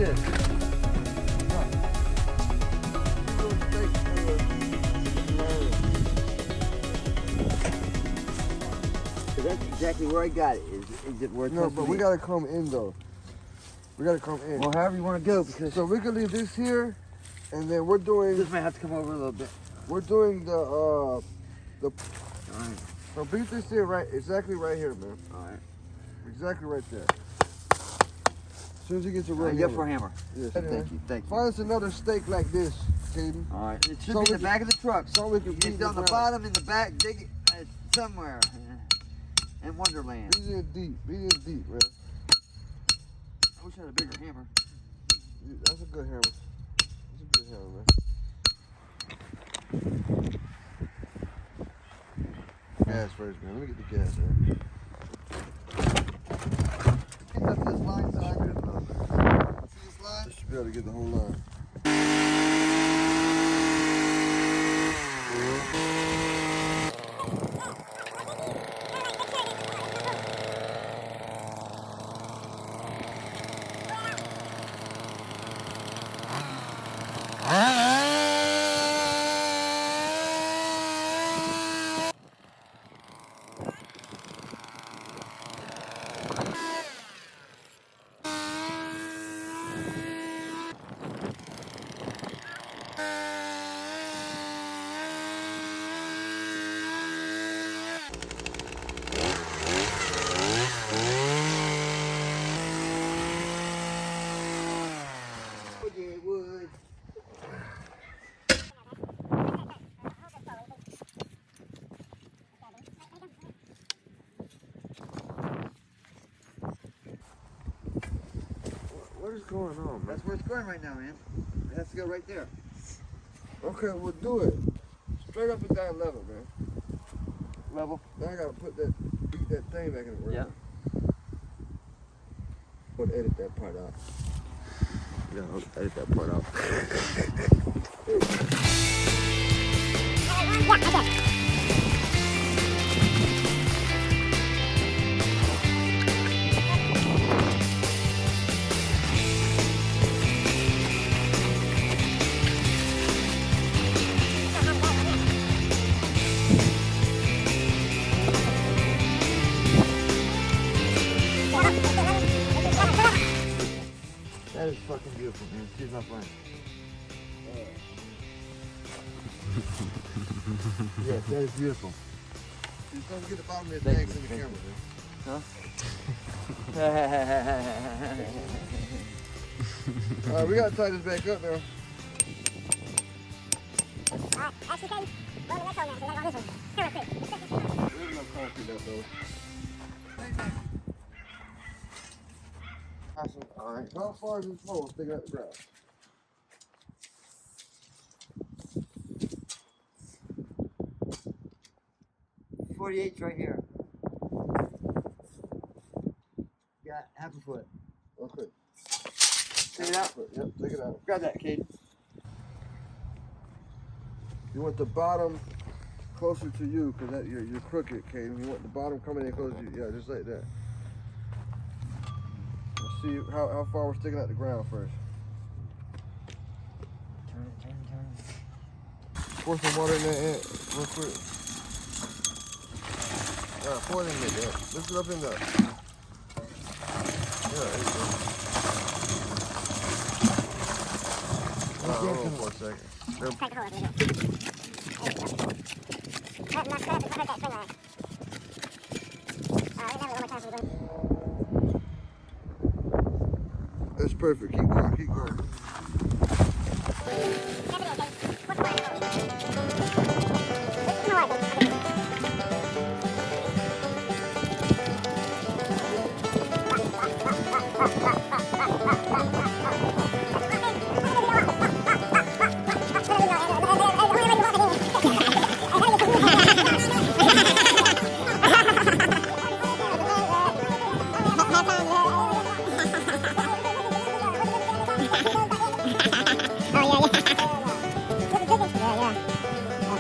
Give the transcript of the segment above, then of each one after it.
this. So that's exactly where I got it. Is it where it's No, but we gotta come in though. We gotta come in. Well, however you want to go, because So we can leave this here, and then we're doing. this might have to come over a little bit. We're doing the. All right. So beat this here right, exactly right here, man. All right. Exactly right there. As soon as you get your real Yep for a hammer. Yes. Thank you. Thank you. Find us another stake like this, Caden. All right. It should So be in we the back of the truck. So we can beat It's on the ground. bottom, in the back, dig it somewhere in Wonderland. Beat it deep. Beat it deep, man. I wish I had a bigger hammer. That's a good hammer. That's a good hammer, man. Gas first, man. Let me get the gas in. Pick up this line so I can see this line. I should be able to get the whole line. What is going on, man? That's where it's going right now, man. It has to go right there. Okay, we'll do it. Straight up and down level, man. Level. Now I gotta beat that thing back in the room. Yeah. But edit that part out. Yeah, I'll edit that part out. That is fucking beautiful, man. Excuse my French. Yes, that is beautiful. Just don't get the bottom of your Thank legs you, in the thank camera, man. Huh? Alright, we gotta tie this back up now. Actually, Ken, go to the next one now, so you gotta go this one. Here, real quick. There's no concrete left though. Awesome. Alright. How far is this hole sticking out the ground? .48's right here. Got half a foot. Okay. Take it out. Yep, take it out. Grab that, kid. You want the bottom closer to you, because you're crooked, Caden. You want the bottom coming in closer to you. Yeah, just like that. Let's see how far we're sticking out the ground first. Turn it. Pour some water in there, real quick. Pour it in there, yeah. Lift it up in there. Yeah, there you go. Hold on for a second. Crank the hole up a little. There you go. Not hurt that spring line. We're gonna have it one more time so we go. That's perfect. Keep going, keep going.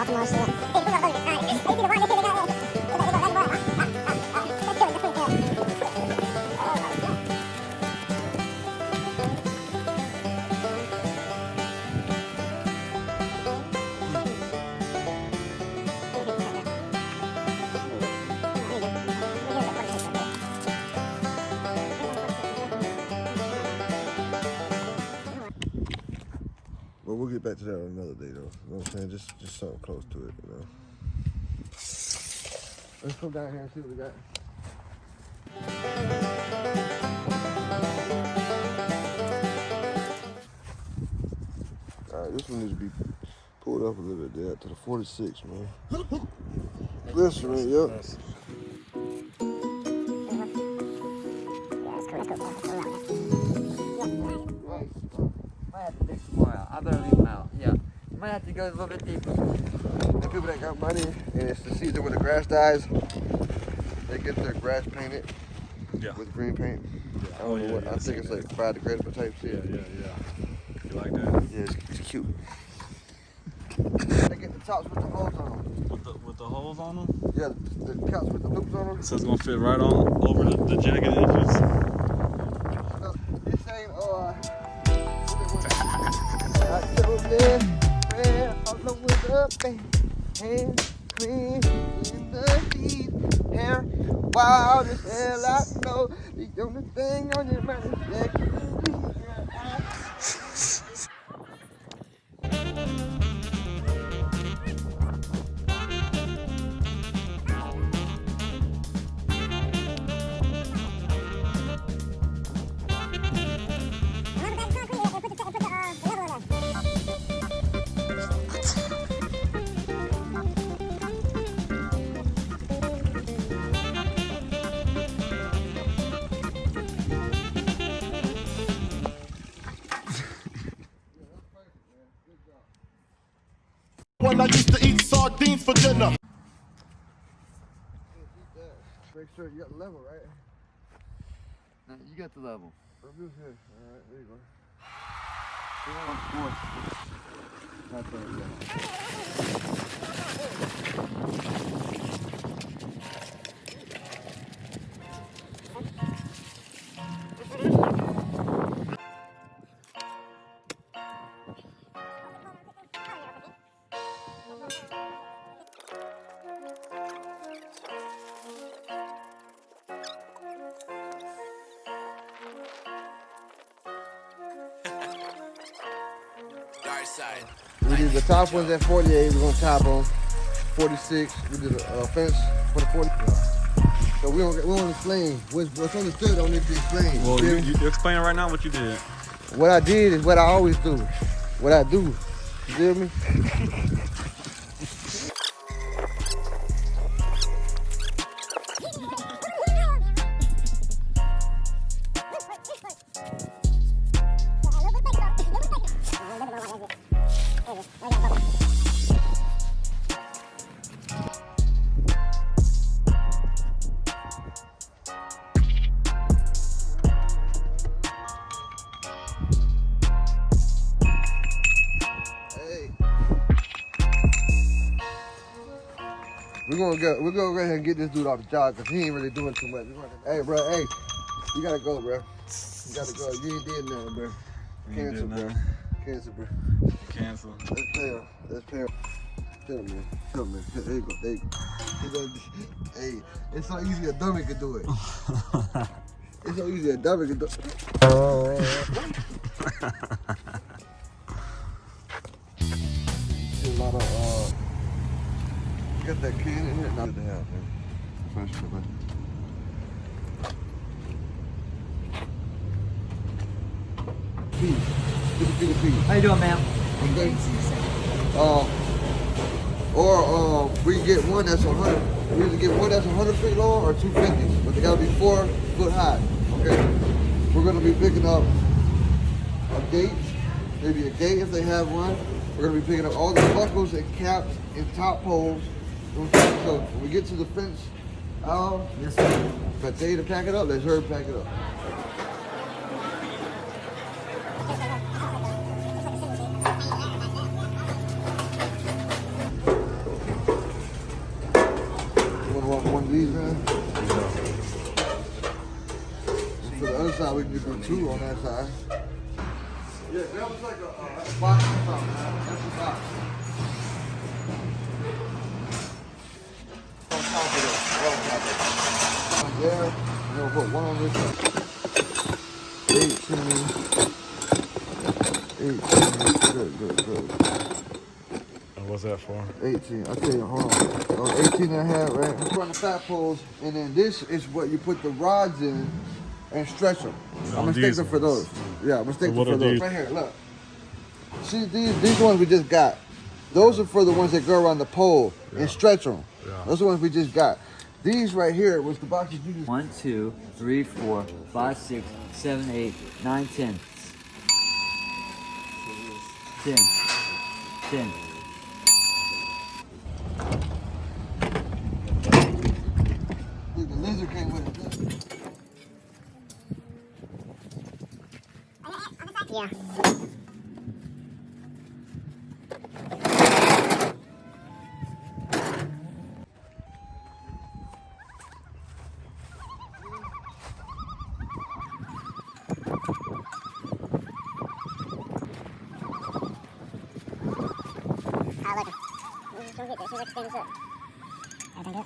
Baltimore, we'll get back to that on another day, though. You know what I'm saying? Just something close to it, you know. Let's come down here and see what we got. All right, this one needs to be pulled up a little bit there to the 46, man. Glycerin, yep. Might have to dig some more out. I better leave them out. Yeah. Might have to go a little bit deeper. The people that got money, and it's the season when the grass dies, they get their grass painted with green paint. Yeah. I don't know what. I think it's like biodegradable type shit. Yeah. You like that? Yeah, it's cute. They get the tops with the holes on them. With the holes on them? Yeah, the caps with the loops on them. So it's gonna fit right on over the jagged edges. This ain't I told them, all over the bed, hands clean in the sheet, hair wild as hell. I know the only thing on your mind is that you leave your eyes. When I used to eat sardines for dinner. Make sure you got the level, right? No, you got the level. Review's here. All right, there you go. Right there, yeah. We did the top ones at 48. We're gonna top on 46. We did a fence for the 40. So we don't explain what's understood. Don't need to explain. Well, you explain right now what you did. What I did is what I always do. What I do. You feel me? We're gonna go ahead and get this dude off the job because he ain't really doing too much. Hey, bro, hey, you gotta go, bro. You gotta go. You ain't did nothing, bro. Cancel, bro. Cancel, bro. Cancel. Let's pay him. Let's pay him. Tell him, man. Tell him, man. There you go. There you go. Hey, it's so easy a dummy could do it. It's so easy a dummy could do it. See a lot of got that can in it? Not to have, man. Fresh, man. How you doing, ma'am? Okay. Or we can get one that's 100. We either get one that's 100 feet long or 250, but they gotta be 4 foot high. Okay. We're gonna be picking up a gate, maybe a gate if they have one. We're gonna be picking up all the buckles and caps and top poles. So when we get to the fence, Yes, sir. if I tell you to pack it up, let her pack it up. You wanna walk one of these, man? And for the other side, we can do 2 on that side. Yeah, that was like a box or something, man. That's a box. There, and then we'll put one on this side. 18. Good. What's that for? 18. I'll tell you, hold on. 18 and a half, right? I'm putting the fat poles, and then this is what you put the rods in and stretch them. I'm mistaken for those. Yeah, I'm mistaken for those. Right here, look. See, these ones we just got. Those are for the ones that go around the pole and stretch them. Yeah. Those are the ones we just got. These right here was the boxes you just... 1, 2, 3, 4, 5, 6, 7, 8, 9, 10. 10. 10. Look, the lizard came with it. Yeah. Ah, look. Don't get this. See if I can stand this up. I think it.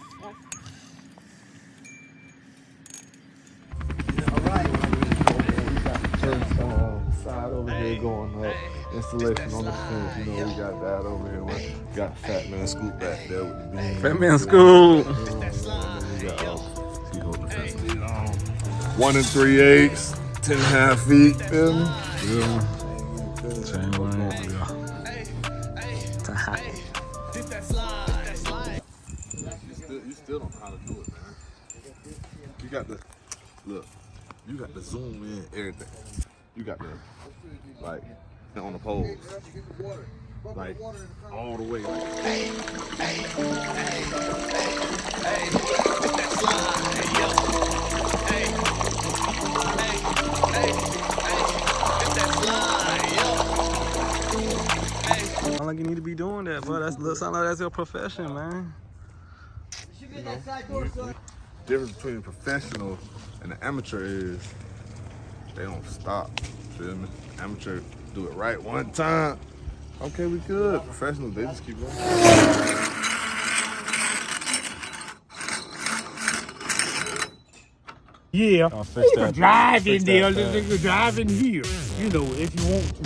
First side over here going up. Installation on the fence. You know, we got that over here. We got the fat man scoop back there with the beam. Fat man school. And then we got, see, hold the fence lead on. 1 3/8, 10 and a half feet. Feel me? Yeah. Chain link. You still don't know how to do it, man. You got the, look, you got the zoom in everything. You got the, like, on the poles. Like, all the way. Like, Sound like you need to be doing that, bro. That sound like that's your profession, man. you know, the difference between a professional and an amateur is they don't stop. Feel me? Amateur do it right one time. Okay, we good. Professionals, they just keep going. Yeah, I'll fix you can that. drive in Fix there, that you can drive in here, you know, if you want to.